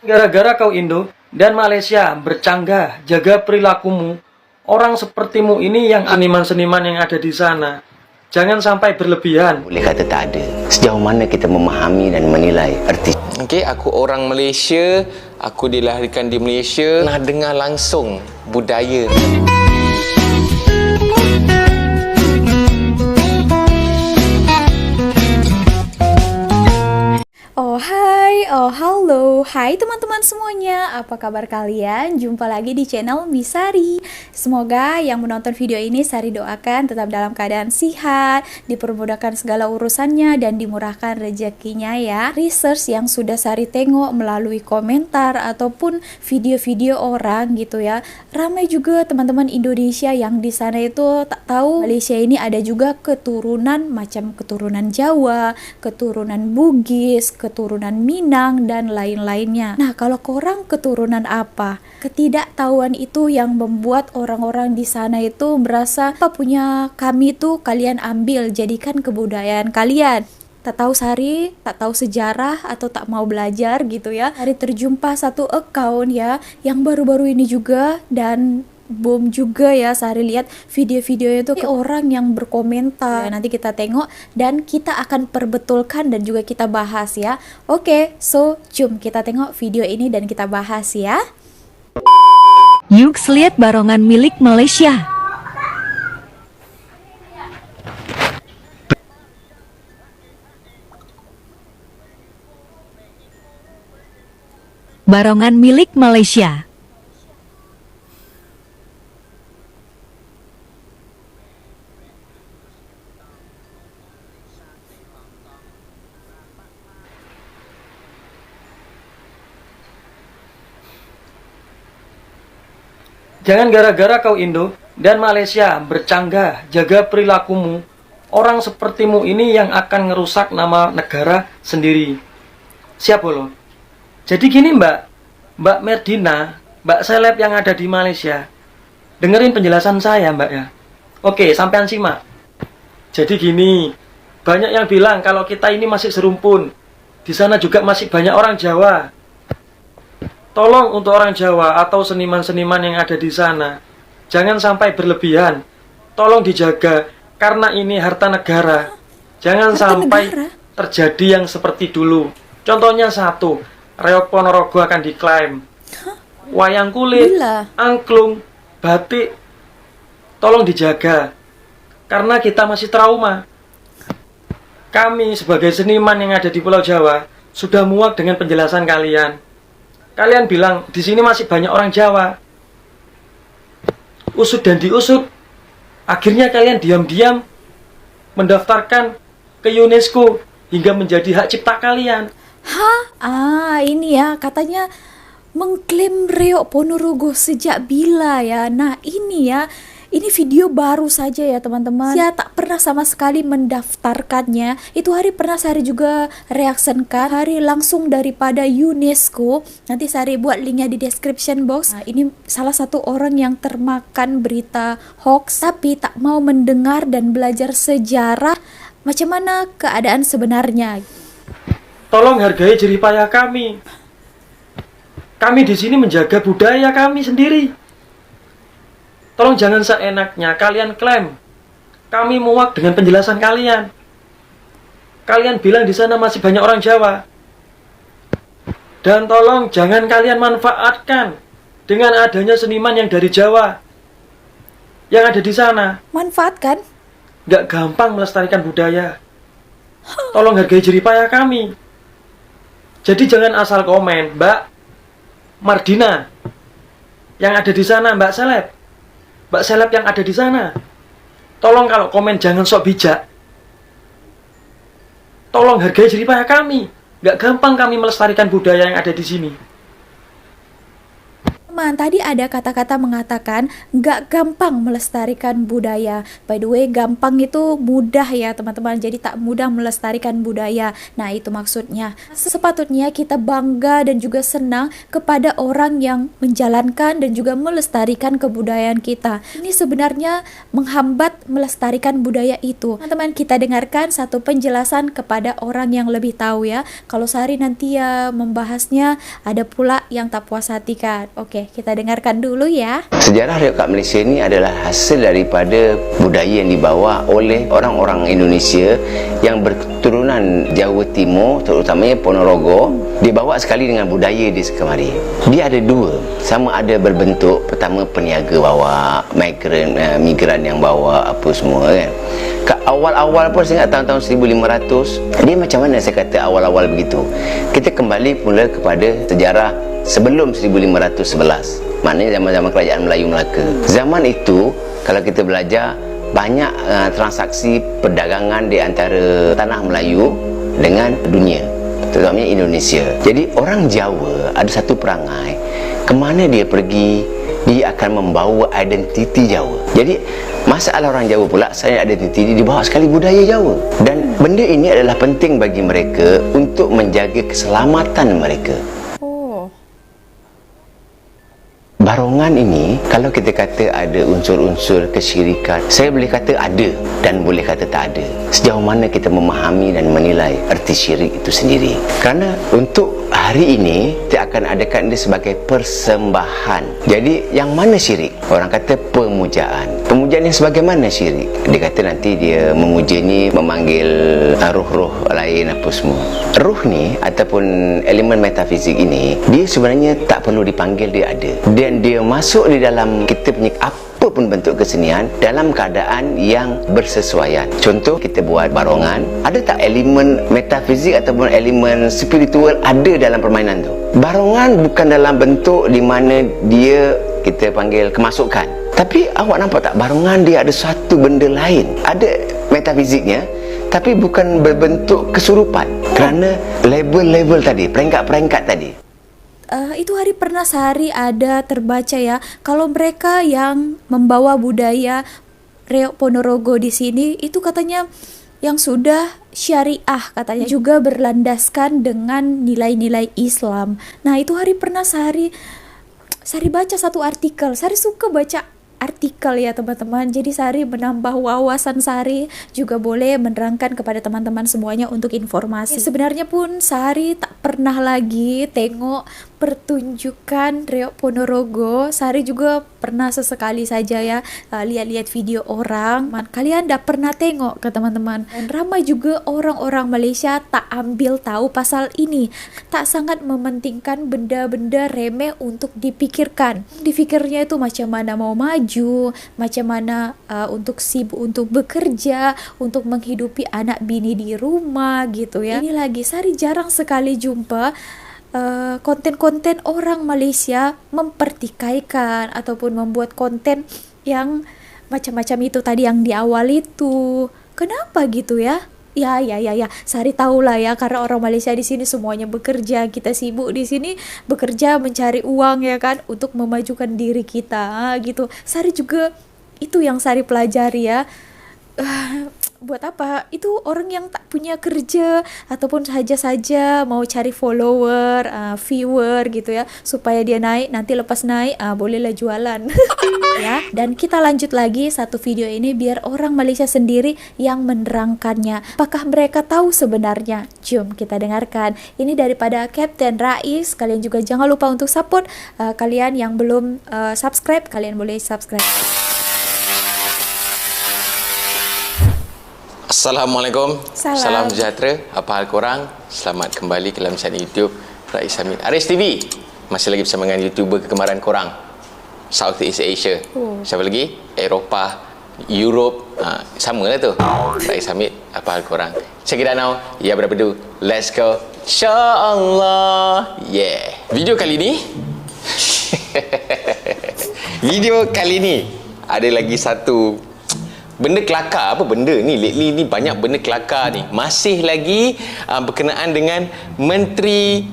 Gara-gara kau Indo dan Malaysia bercanggah, jaga perilakumu. Orang sepertimu ini yang seniman-seniman yang ada di sana. Jangan sampai berlebihan. Boleh kata tak ada. Sejauh mana kita memahami dan menilai artis. Okey, aku orang Malaysia, aku dilahirkan di Malaysia, pernah dengar langsung budaya. Halo, hai teman-teman semuanya, apa kabar kalian? Jumpa lagi di channel Misari. Semoga yang menonton video ini Sari doakan tetap dalam keadaan sehat, dipermudahkan segala urusannya, dan dimurahkan rezekinya ya. Research yang sudah Sari tengok melalui komentar ataupun video-video orang gitu ya, ramai juga teman-teman Indonesia yang di sana itu tak tahu Malaysia ini ada juga keturunan macam keturunan Jawa, keturunan Bugis, keturunan Minang, dan lain-lainnya. Nah, kalau korang keturunan apa? Ketidaktahuan itu yang membuat orang-orang di sana itu merasa apa punya kami tuh kalian ambil, jadikan kebudayaan kalian. Tak tahu Sari, tak tahu sejarah, atau tak mau belajar gitu ya. Sari terjumpa satu account ya, yang baru-baru ini juga, dan boom juga ya. Sari lihat video-videonya tuh orang yang berkomentar. Nanti kita tengok dan kita akan perbetulkan dan juga kita bahas ya. Oke, so jom kita tengok video ini dan kita bahas ya. Yuk lihat barongan milik Malaysia. Barongan milik Malaysia. Jangan gara-gara kau Indo dan Malaysia bercanggah, jaga perilakumu. Orang sepertimu ini yang akan ngerusak nama negara sendiri. Siap lo? Jadi gini Mbak Merdina, Mbak Seleb yang ada di Malaysia. Dengerin penjelasan saya Mbak ya. Oke, sampean simak. Jadi gini, banyak yang bilang kalau kita ini masih serumpun. Di sana juga masih banyak orang Jawa. Tolong untuk orang Jawa atau seniman-seniman yang ada di sana, jangan sampai berlebihan. Tolong dijaga, karena ini harta negara. Jangan sampai terjadi yang seperti dulu. Contohnya satu, Reok Ponorogo akan diklaim. Wayang kulit, angklung, batik, tolong dijaga. Karena kita masih trauma. Kami sebagai seniman yang ada di Pulau Jawa, sudah muak dengan penjelasan kalian. Kalian bilang, di sini masih banyak orang Jawa. Usut dan diusut. Akhirnya kalian diam-diam mendaftarkan ke UNESCO hingga menjadi hak cipta kalian. Ini ya, katanya mengklaim Reok Ponorogo sejak bila ya. Nah, ini ya. Ini video baru saja ya teman-teman. Saya tak pernah sama sekali mendaftarkannya. Itu hari pernah Sari juga reaksikan. Hari langsung daripada UNESCO. Nanti Sari buat linknya di description box. Nah, ini salah satu orang yang termakan berita hoax, tapi tak mau mendengar dan belajar sejarah macam mana keadaan sebenarnya. Tolong hargai jerih payah kami. Kami di sini menjaga budaya kami sendiri. Tolong jangan seenaknya kalian klaim. Kami muak dengan penjelasan kalian. Kalian bilang di sana masih banyak orang Jawa. Dan tolong jangan kalian manfaatkan dengan adanya seniman yang dari Jawa yang ada di sana. Manfaatkan? Gak gampang melestarikan budaya. Tolong hargai jerih payah kami. Jadi jangan asal komen, Mbak Mardina yang ada di sana, Mbak Seleb. Mbak Seleb yang ada di sana. Tolong kalau komen jangan sok bijak. Tolong hargai jerih payah kami. Gak gampang kami melestarikan budaya yang ada di sini. teman-teman, tadi ada kata-kata mengatakan nggak gampang melestarikan budaya. By the way, gampang itu mudah ya teman-teman, jadi tak mudah melestarikan budaya. Nah itu maksudnya. Sepatutnya kita bangga dan juga senang kepada orang yang menjalankan dan juga melestarikan kebudayaan kita. Ini sebenarnya menghambat melestarikan budaya itu. Teman-teman, kita dengarkan satu penjelasan kepada orang yang lebih tahu ya. Kalau Sari nanti ya membahasnya, ada pula yang tak puas hati kan. Oke, kita dengarkan dulu ya. Sejarah riok kat Malaysia ni adalah hasil daripada budaya yang dibawa oleh orang-orang Indonesia yang berketurunan Jawa Timur, terutamanya Ponorogo. Dibawa sekali dengan budaya di sekemari. Dia ada dua, sama ada berbentuk, pertama peniaga bawa, migran yang bawa apa semua kan. Kat awal-awal pun saya ingat tahun-tahun 1500, dia macam mana saya kata awal-awal begitu. Kita kembali pula kepada sejarah sebelum 1511, maknanya zaman-zaman kerajaan Melayu Melaka. Zaman itu kalau kita belajar, banyak transaksi perdagangan di antara tanah Melayu dengan dunia, terutamanya Indonesia. Jadi orang Jawa ada satu perangai, kemana dia pergi, dia akan membawa identiti Jawa. Jadi masalah orang Jawa pula, saya identiti dia dibawa sekali budaya Jawa. Dan benda ini adalah penting bagi mereka untuk menjaga keselamatan mereka. Barongan ini, kalau kita kata ada unsur-unsur kesyirikan, saya boleh kata ada dan boleh kata tak ada. Sejauh mana kita memahami dan menilai erti syirik itu sendiri. Kerana untuk hari ini, kita akan adakan dia sebagai persembahan. Jadi, yang mana syirik? Orang kata pemujaan. Pemujaan yang sebagaimana syirik? Dia kata nanti dia memuja ni, memanggil roh-roh lain apa semua. Roh ni, ataupun elemen metafizik ini, dia sebenarnya tak perlu dipanggil, dia ada. Dan dia masuk di dalam kita punya apa pun bentuk kesenian dalam keadaan yang bersesuaian. Contoh, kita buat barongan, ada tak elemen metafizik ataupun elemen spiritual ada dalam permainan tu? Barongan bukan dalam bentuk di mana dia kita panggil kemasukan. Tapi awak nampak tak, barongan dia ada satu benda lain. Ada metafiziknya, tapi bukan berbentuk kesurupan. Kerana level-level tadi, peringkat-peringkat tadi. Itu hari pernah Sari ada terbaca ya, kalau mereka yang membawa budaya Reok Ponorogo di sini itu katanya yang sudah syariah, katanya juga berlandaskan dengan nilai-nilai Islam. Nah itu hari pernah Sari baca satu artikel. Sari suka baca artikel ya teman-teman, jadi Sari menambah wawasan Sari, juga boleh menerangkan kepada teman-teman semuanya untuk informasi. Sebenarnya pun Sari tak pernah lagi tengok pertunjukan Reok Ponorogo. Sari juga pernah sesekali saja ya lihat-lihat video orang. Kalian dah pernah tengok ke teman-teman? Dan ramai juga orang-orang Malaysia tak ambil tahu pasal ini, tak sangat mementingkan benda-benda remeh untuk dipikirkan. Dipikirnya itu macam mana mau maju, macam mana untuk sibuk untuk bekerja, untuk menghidupi anak bini di rumah gitu ya. Ini lagi Sari jarang sekali jumpa konten-konten orang Malaysia mempertikaikan ataupun membuat konten yang macam-macam itu tadi yang di awal itu. Kenapa gitu ya? Ya, Sari tahulah ya, karena orang Malaysia di sini semuanya bekerja, kita sibuk di sini bekerja mencari uang ya kan, untuk memajukan diri kita gitu. Sari juga itu yang Sari pelajari ya. Buat apa? Itu orang yang tak punya kerja ataupun saja mau cari follower, viewer gitu ya, supaya dia naik, nanti lepas naik bolehlah jualan. Ya, dan kita lanjut lagi satu video ini biar orang Malaysia sendiri yang menerangkannya. Apakah mereka tahu sebenarnya? Jom kita dengarkan. Ini daripada Kapten Rais. Kalian juga jangan lupa untuk support. Kalian yang belum subscribe, kalian boleh subscribe. Assalamualaikum. Salam. Salam sejahtera. Apa hal korang? Selamat kembali ke dalam channel YouTube Rais Hamid Aris TV. Masih lagi bersama dengan YouTuber kegemaran korang, Southeast Asia. Siapa lagi? Eropah, Europe. Sama lah tu. Rais Hamid. Apa hal korang? Check it out now. Ya, berapa tu? Let's go. InsyaAllah. Yeah. Video kali ni ada lagi satu Benda kelakar, apa benda ni? Lately ni banyak benda kelakar ni. Masih lagi berkenaan dengan Menteri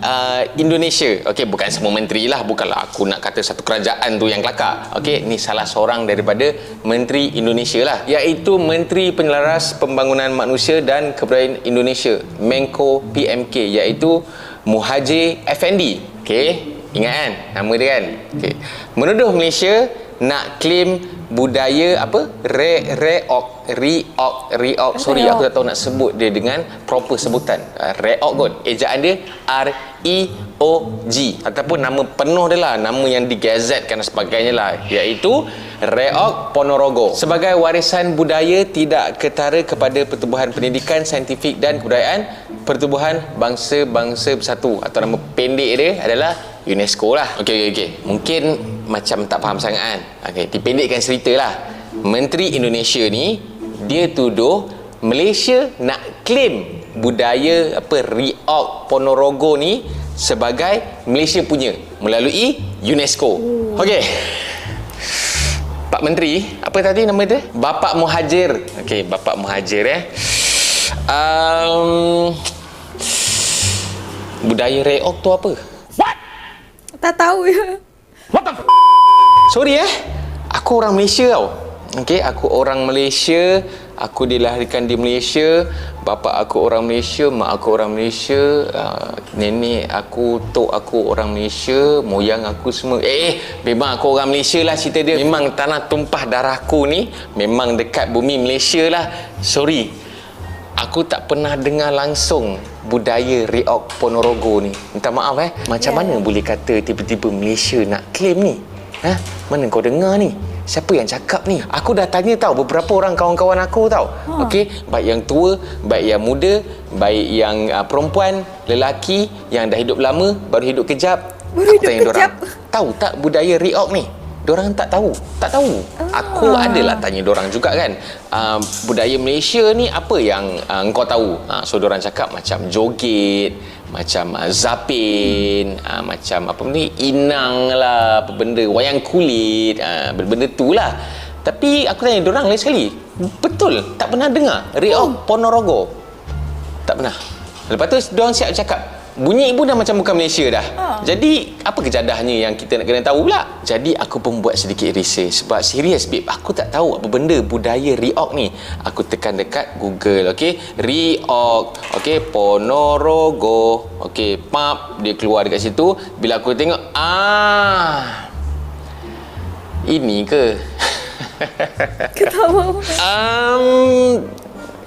Indonesia. Okey, bukan semua menteri lah. Bukanlah aku nak kata satu kerajaan tu yang kelakar. Okey, ni salah seorang daripada Menteri Indonesia lah. Iaitu Menteri Penyelaras Pembangunan Manusia dan Kebudayaan Indonesia. Menko PMK. Iaitu Muhajir Effendi. Okey, ingat kan nama dia kan? Okey. Menuduh Malaysia nak claim budaya apa? Reog. Sorry, aku tak tahu nak sebut dia dengan proper sebutan. Reog kot. Ejaan dia REOG ataupun nama penuh dia lah, nama yang digazetkan dan sebagainya lah, iaitu Reog Ponorogo sebagai warisan budaya tidak ketara kepada Pertubuhan Pendidikan, Saintifik dan Kebudayaan Pertubuhan Bangsa-Bangsa Bersatu, atau nama pendek dia adalah UNESCO lah. Okey. Mungkin macam tak faham sangat kan. Okey, dipendekkan cerita lah. Menteri Indonesia ni dia tuduh Malaysia nak claim budaya apa Reog Ponorogo ni sebagai Malaysia punya melalui UNESCO. Okey. Pak Menteri, apa tadi nama dia? Bapak Muhajir. Okey, Bapak Muhajir budaya Reog tu apa? Tak tahu ya. Sorry aku orang Malaysia tau. Okey, aku orang Malaysia, aku dilahirkan di Malaysia, bapa aku orang Malaysia, mak aku orang Malaysia, nenek aku, tok aku orang Malaysia, moyang aku semua. Memang aku orang Malaysia lah cerita dia. Memang tanah tumpah darahku ni memang dekat bumi Malaysia lah. Sorry, aku tak pernah dengar langsung budaya Reog Ponorogo ni. Minta maaf Macam mana boleh kata tiba-tiba Malaysia nak claim ni? Mana kau dengar ni? Siapa yang cakap ni? Aku dah tanya tahu beberapa orang kawan-kawan aku tahu. Okey, baik yang tua, baik yang muda, baik yang perempuan, lelaki yang dah hidup lama, baru hidup kejap. Tahu tak budaya Reog ni? Diorang tak tahu. Aku adalah tanya diorang juga kan. Budaya Malaysia ni apa yang kau tahu? So diorang cakap macam joget, macam zapin, macam apa ni, inang lah, apa benda, wayang kulit, benda tu lah. Tapi aku tanya diorang lain sekali, betul tak pernah dengar Reog Ponorogo? Tak pernah. Lepas tu diorang siap cakap bunyi pun dah macam bukan Malaysia dah. Jadi apa kejadahnya yang kita nak kena tahu pula? Jadi aku pun buat sedikit research. Sebab serius babe, aku tak tahu apa benda budaya Reog ni. Aku tekan dekat Google. Okey, Reog, okey, Ponorogo, okey, pap, dia keluar dekat situ. Bila aku tengok, ini ke? Ketawa.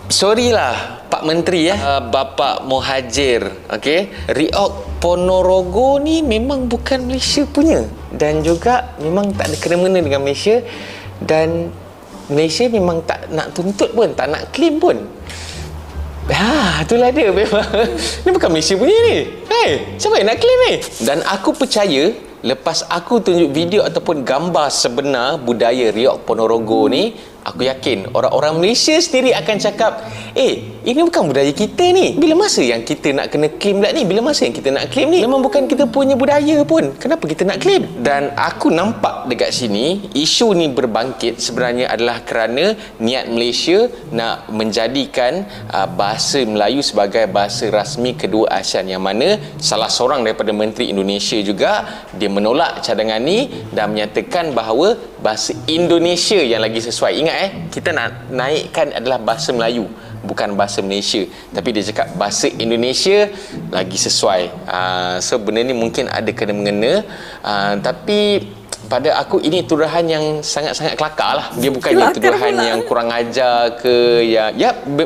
Sorry lah Pak Menteri Bapak Muhajir. Okey, Reog Ponorogo ni memang bukan Malaysia punya, dan juga memang tak ada kena-mena dengan Malaysia, dan Malaysia memang tak nak tuntut pun, tak nak claim pun. Itulah dia memang. Ni bukan Malaysia punya ni. Siapa yang nak claim ni? Dan aku percaya lepas aku tunjuk video ataupun gambar sebenar budaya Reog Ponorogo ni, aku yakin orang-orang Malaysia sendiri akan cakap, ini bukan budaya kita ni. Bila masa yang kita nak kena claim pula ni? Bila masa yang kita nak claim ni? Memang bukan kita punya budaya pun. Kenapa kita nak claim? Dan aku nampak dekat sini, isu ni berbangkit sebenarnya adalah kerana niat Malaysia nak menjadikan bahasa Melayu sebagai bahasa rasmi kedua ASEAN, yang mana salah seorang daripada Menteri Indonesia juga, dia menolak cadangan ni dan menyatakan bahawa bahasa Indonesia yang lagi sesuai. Ingat kita nak naikkan adalah bahasa Melayu, bukan bahasa Malaysia, tapi dia cakap bahasa Indonesia lagi sesuai. So benda ni mungkin ada kena-mengena, tapi pada aku ini tuduhan yang sangat-sangat kelakar lah. Dia bukannya tuduhan yang kurang ajar ke,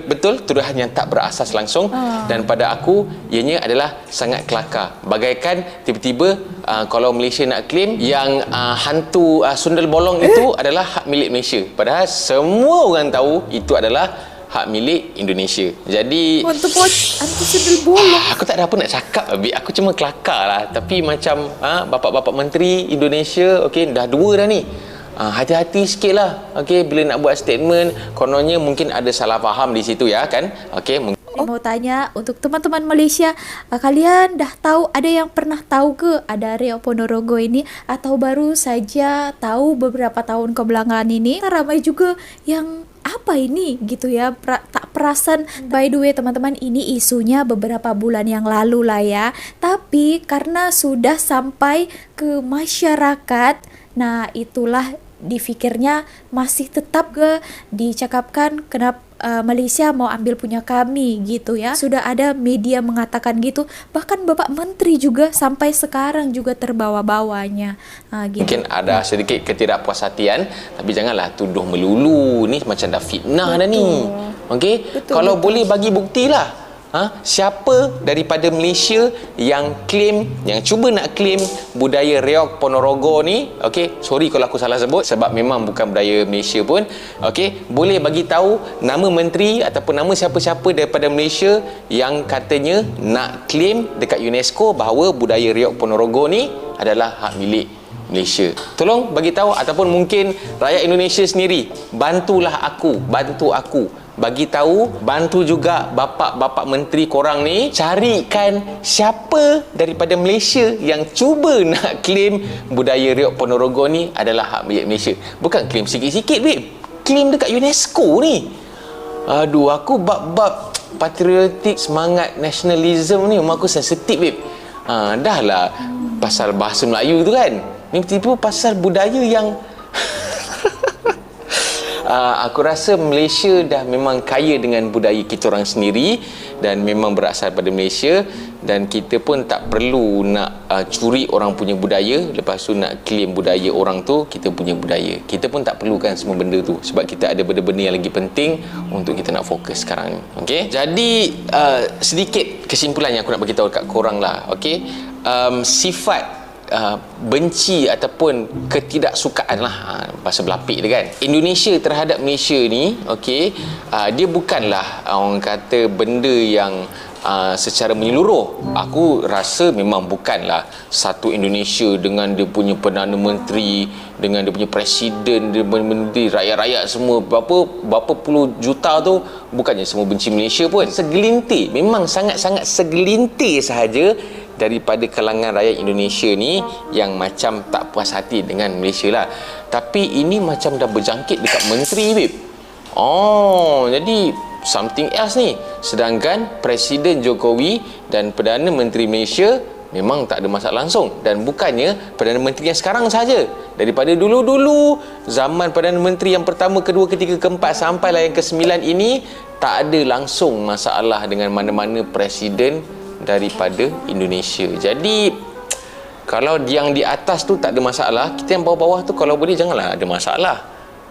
betul, tuduhan yang tak berasas langsung. Dan pada aku ianya adalah sangat kelakar. Bagaikan tiba-tiba kalau Malaysia nak claim yang hantu sundel bolong itu adalah hak milik Malaysia, padahal semua orang tahu itu adalah hak milik Indonesia. Jadi Hantu sundel bolong. aku tak ada apa nak cakap, aku cuma kelakar lah. Tapi macam bapak-bapak menteri Indonesia, okey, dah dua dah ni, hati-hati sikit lah, okey, bila nak buat statement. Kononnya mungkin ada salah faham di situ ya kan. Okey, Mau tanya untuk teman-teman Malaysia, kalian dah tahu, ada yang pernah tahu ke ada Reog Ponorogo ini, atau baru saja tahu beberapa tahun kebelakangan ini? Ramai juga yang apa ini gitu ya, tak perasan. By the way teman-teman, ini isunya beberapa bulan yang lalu lah ya, tapi karena sudah sampai ke masyarakat, nah itulah dipikirnya masih tetap dicakapkan kenapa Malaysia mau ambil punya kami gitu ya. Sudah ada media mengatakan gitu, bahkan Bapak Menteri juga sampai sekarang juga terbawa-bawanya gitu. Mungkin ada sedikit ketidakpuashatian, tapi janganlah tuduh melulu, ni macam dah fitnah dah ni. Okey, kalau boleh bagi buktilah. Siapa daripada Malaysia yang cuba nak claim budaya Reog Ponorogo ni, okey, sorry kalau aku salah sebut sebab memang bukan budaya Malaysia pun, okey, boleh bagi tahu nama menteri ataupun nama siapa-siapa daripada Malaysia yang katanya nak claim dekat UNESCO bahawa budaya Reog Ponorogo ni adalah hak milik Malaysia. Tolong bagi tahu, ataupun mungkin rakyat Indonesia sendiri, bantu aku bagi tahu, bantu juga bapa-bapa menteri korang ni carikan siapa daripada Malaysia yang cuba nak claim budaya Reog Ponorogo ni adalah hak milik Malaysia. Bukan claim sikit-sikit, babe. Claim dekat UNESCO ni. Aduh, aku bab-bab patriotik, semangat nasionalisme ni memang aku sensitif, babe. Dah lah pasal bahasa Melayu tu kan. Ni tiba pasal budaya yang aku rasa Malaysia dah memang kaya dengan budaya kita orang sendiri dan memang berasal pada Malaysia, dan kita pun tak perlu nak curi orang punya budaya lepas tu nak claim budaya orang tu kita punya budaya. Kita pun tak perlukan semua benda tu sebab kita ada benda-benda yang lagi penting untuk kita nak fokus sekarang ni. Okey, jadi sedikit kesimpulan yang aku nak bagi tahu dekat korang lah. Okey, sifat benci ataupun ketidaksukaan lah, bahasa belapik dia kan, Indonesia terhadap Malaysia ni, okey, dia bukanlah orang kata benda yang secara menyeluruh. Aku rasa memang bukanlah satu Indonesia dengan dia punya Perdana Menteri, dengan dia punya Presiden, dia menteri, rakyat-rakyat semua berapa puluh juta tu, bukannya semua benci Malaysia pun. Segelintir, memang sangat-sangat segelintir sahaja daripada kalangan rakyat Indonesia ni yang macam tak puas hati dengan Malaysia lah. Tapi ini macam dah berjangkit dekat menteri, babe. Jadi something else ni. Sedangkan Presiden Jokowi dan Perdana Menteri Malaysia memang tak ada masalah langsung, dan bukannya Perdana Menteri yang sekarang sahaja. Daripada dulu-dulu, zaman Perdana Menteri yang pertama, kedua, ketiga, keempat sampailah yang ke-9 ini, tak ada langsung masalah dengan mana-mana presiden daripada Indonesia. Jadi kalau yang di atas tu tak ada masalah, kita yang bawah-bawah tu kalau boleh janganlah ada masalah,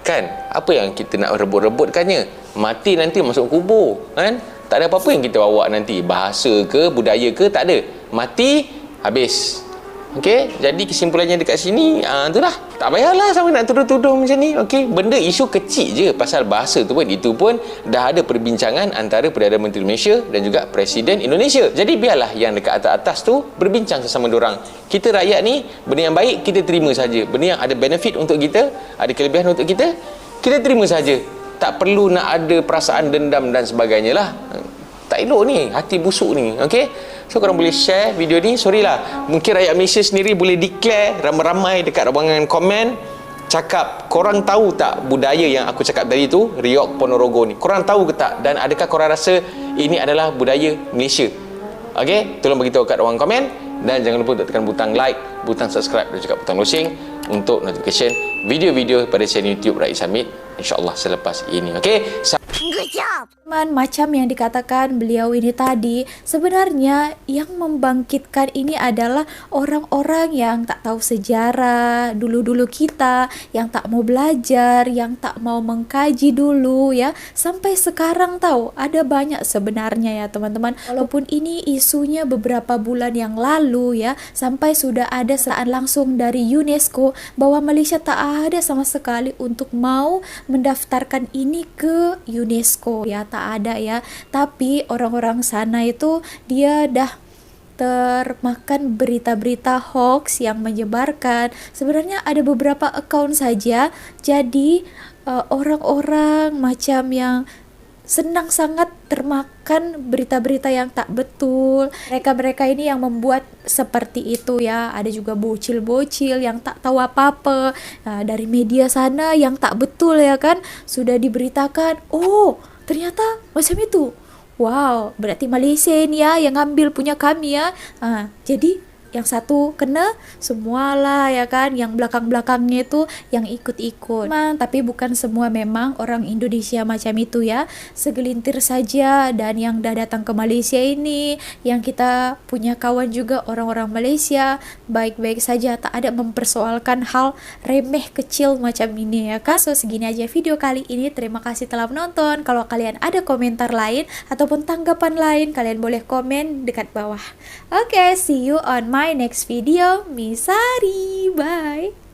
kan? Apa yang kita nak rebut-rebutkannya? Mati nanti masuk kubur, kan? Tak ada apa-apa yang kita bawa nanti, bahasa ke, budaya ke, tak ada. Mati, habis. Okey, jadi kesimpulannya dekat sini, itulah. Tak payahlah sama nak tuduh-tuduh macam ni. Okey, benda isu kecil je pasal bahasa tu pun, itu pun dah ada perbincangan antara Perdana Menteri Malaysia dan juga Presiden Indonesia. Jadi biarlah yang dekat atas-atas tu berbincang sesama diorang. Kita rakyat ni, benda yang baik kita terima saja. Benda yang ada benefit untuk kita, ada kelebihan untuk kita, kita terima saja. Tak perlu nak ada perasaan dendam dan sebagainya lah. Tak elok ni, hati busuk ni. Okey, so korang boleh share video ni. Sorry lah, mungkin rakyat Malaysia sendiri boleh declare ramai-ramai dekat ruangan komen, cakap korang tahu tak budaya yang aku cakap tadi tu, Reog Ponorogo ni, korang tahu ke tak, dan adakah korang rasa ini adalah budaya Malaysia? Okey, tolong beritahu kat ruangan komen, dan jangan lupa untuk tekan butang like, butang subscribe dan juga butang losing untuk notification video-video pada channel YouTube Rais Hamid, insya-Allah selepas ini. Okey, Macam yang dikatakan beliau ini tadi, sebenarnya yang membangkitkan ini adalah orang-orang yang tak tahu sejarah dulu-dulu kita, yang tak mau belajar, yang tak mau mengkaji dulu ya. Sampai sekarang tahu ada banyak sebenarnya ya teman-teman. Walaupun ini isunya beberapa bulan yang lalu ya, sampai sudah ada serangan langsung dari UNESCO bahwa Malaysia tak ada sama sekali untuk mau mendaftarkan ini ke UNESCO ya, tak ada ya. Tapi orang-orang sana itu dia dah termakan berita-berita hoax yang menyebarkan. Sebenarnya ada beberapa account saja. Jadi orang-orang macam yang senang sangat termakan berita-berita yang tak betul. Mereka-mereka ini yang membuat seperti itu ya. Ada juga bocil-bocil yang tak tahu apa-apa. Nah, dari media sana yang tak betul ya kan, sudah diberitakan, oh ternyata macam itu. Wow, berarti Malaysia ini ya yang ngambil punya kami ya. Jadi yang satu kena semualah ya kan, yang belakang-belakangnya itu yang ikut-ikut. Tapi bukan semua memang orang Indonesia macam itu ya, segelintir saja. Dan yang dah datang ke Malaysia ini, yang kita punya kawan juga orang-orang Malaysia, baik-baik saja, tak ada mempersoalkan hal remeh kecil macam ini ya kan. So segini aja video kali ini, terima kasih telah menonton. Kalau kalian ada komentar lain ataupun tanggapan lain, kalian boleh komen dekat bawah. Oke, see you on my next video. Misari, bye.